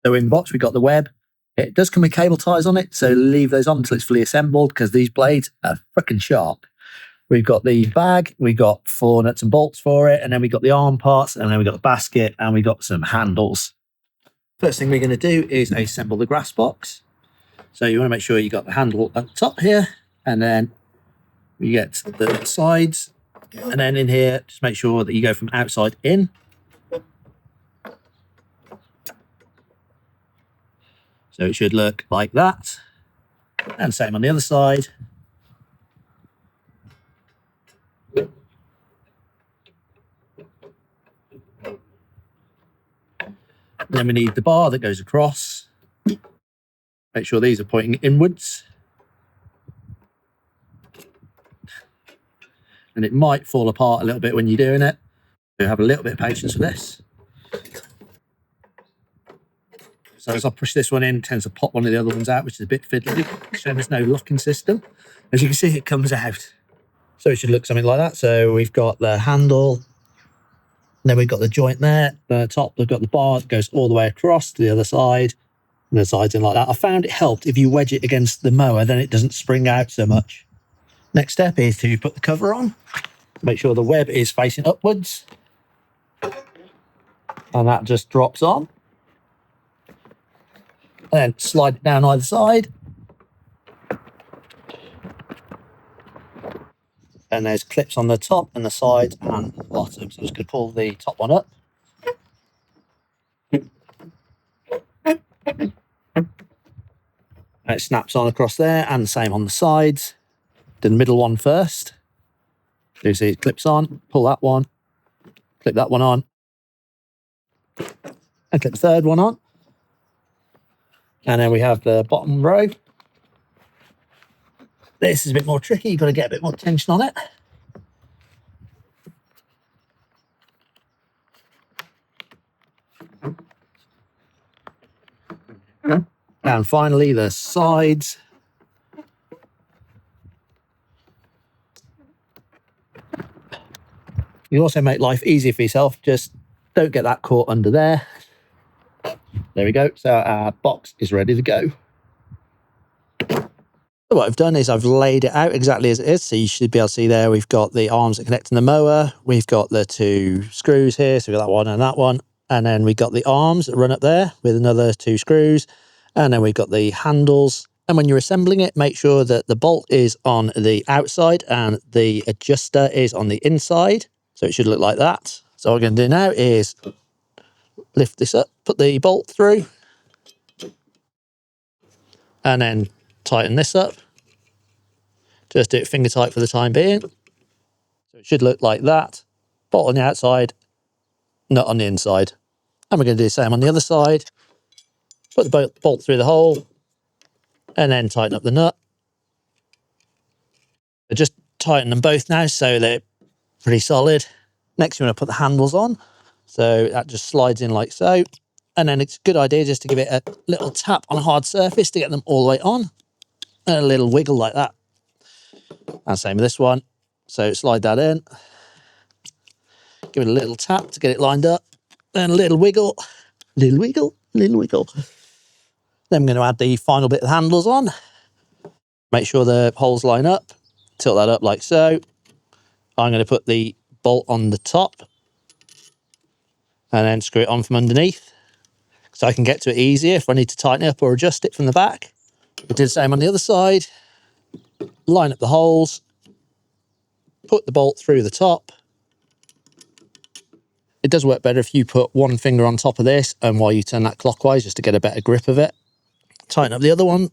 So in the box, we got the Webb. It does come with cable ties on it, so leave those on until it's fully assembled because these blades are freaking sharp. We've got the bag, we got 4 nuts and bolts for it, and then we got the arm parts, and then we got the basket, and we got some handles. First thing we're going to do is assemble the grass box. So you want to make sure you got the handle at the top here, and then you get the sides, and then in here, just make sure that you go from outside in. So it should look like that. And same on the other side. Then we need the bar that goes across. Make sure these are pointing inwards. And it might fall apart a little bit when you're doing it. So have a little bit of patience with this. So as I push this one in, it tends to pop one of the other ones out, which is a bit fiddly. So there's no locking system. As you can see, it comes out. So it should look something like that. So we've got the handle. Then we've got the joint there. The top, we've got the bar that goes all the way across to the other side. And the sides in like that. I found it helped if you wedge it against the mower, then it doesn't spring out so much. Next step is to put the cover on. Make sure the Webb is facing upwards. And that just drops on. And then slide it down either side. And there's clips on the top and the sides and the bottom. So I'm just going to pull the top one up. And it snaps on across there, and the same on the sides. Do the middle one first. So you see it clips on, pull that one, clip that one on, and clip the third one on. And then we have the bottom row. This is a bit more tricky. You've got to get a bit more tension on it. And finally, the sides. You also make life easier for yourself. Just don't get that caught under there. There we go. So our box is ready to go. So what I've done is I've laid it out exactly as it is. So you should be able to see there, we've got the arms that connect to the mower. We've got the 2 screws here. So we've got that one and that one. And then we've got the arms that run up there with another 2 screws. And then we've got the handles. And when you're assembling it, make sure that the bolt is on the outside and the adjuster is on the inside. So it should look like that. So what we're going to do now is lift this up, put the bolt through, and then tighten this up. Just do it finger tight for the time being. So it should look like that. Bolt on the outside, nut on the inside. And we're going to do the same on the other side. Put the bolt through the hole, and then tighten up the nut. So just tighten them both now so they're pretty solid. Next, you want to put the handles on. So that just slides in like so. And then it's a good idea just to give it a little tap on a hard surface to get them all the way on. And a little wiggle like that. And same with this one. So slide that in. Give it a little tap to get it lined up. Then a little wiggle. Little wiggle. Little wiggle. Then I'm going to add the final bit of the handles on. Make sure the holes line up. Tilt that up like so. I'm going to put the bolt on the top. And then screw it on from underneath. So I can get to it easier if I need to tighten it up or adjust it from the back. We do the same on the other side. Line up the holes. Put the bolt through the top. It does work better if you put one finger on top of this and while you turn that clockwise just to get a better grip of it. Tighten up the other one.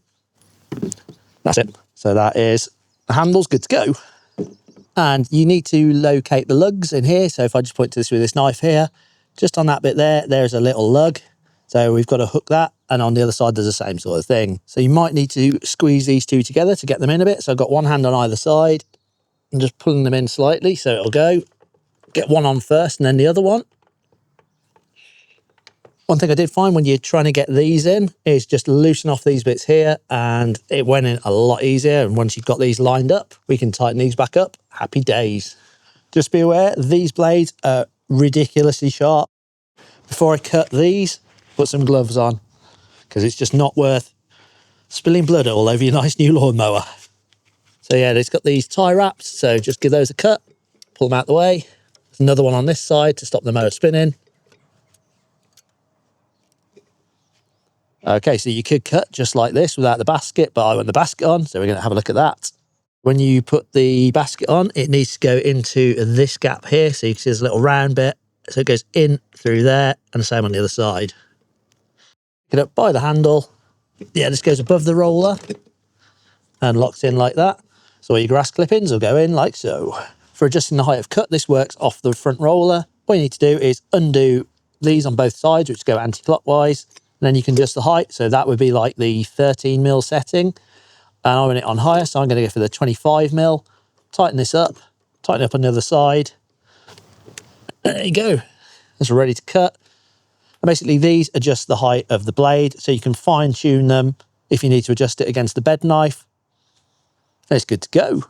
That's it. So that is the handles good to go. And you need to locate the lugs in here. So if I just point to this with this knife here, just on that bit there, there's a little lug. So we've got to hook that. And on the other side, there's the same sort of thing. So you might need to squeeze these 2 together to get them in a bit. So I've got one hand on either side and just pulling them in slightly. So it'll go. Get one on first and then the other one. One thing I did find when you're trying to get these in is just loosen off these bits here and it went in a lot easier. And once you've got these lined up, we can tighten these back up. Happy days. Just be aware, these blades are ridiculously sharp. Before I cut these, put some gloves on. because it's just not worth spilling blood all over your nice new lawnmower. So yeah, it's got these tie wraps, so just give those a cut, pull them out the way. There's another one on this side to stop the mower spinning. Okay, so you could cut just like this without the basket, but I want the basket on, so we're going to have a look at that. When you put the basket on, it needs to go into this gap here, so you can see there's a little round bit, so it goes in through there, and the same on the other side. Get up by the handle. Yeah, this goes above the roller and locks in like that. So all your grass clippings will go in like so. For adjusting the height of cut, this works off the front roller. What you need to do is undo these on both sides, which go anti-clockwise. And then you can adjust the height. So that would be like the 13mm setting. And I want it on higher, so I'm going to go for the 25mm. Tighten this up, tighten up on the other side. There you go. It's ready to cut. And basically these adjust the height of the blade, so you can fine tune them if you need to adjust it against the bed knife. And it's good to go.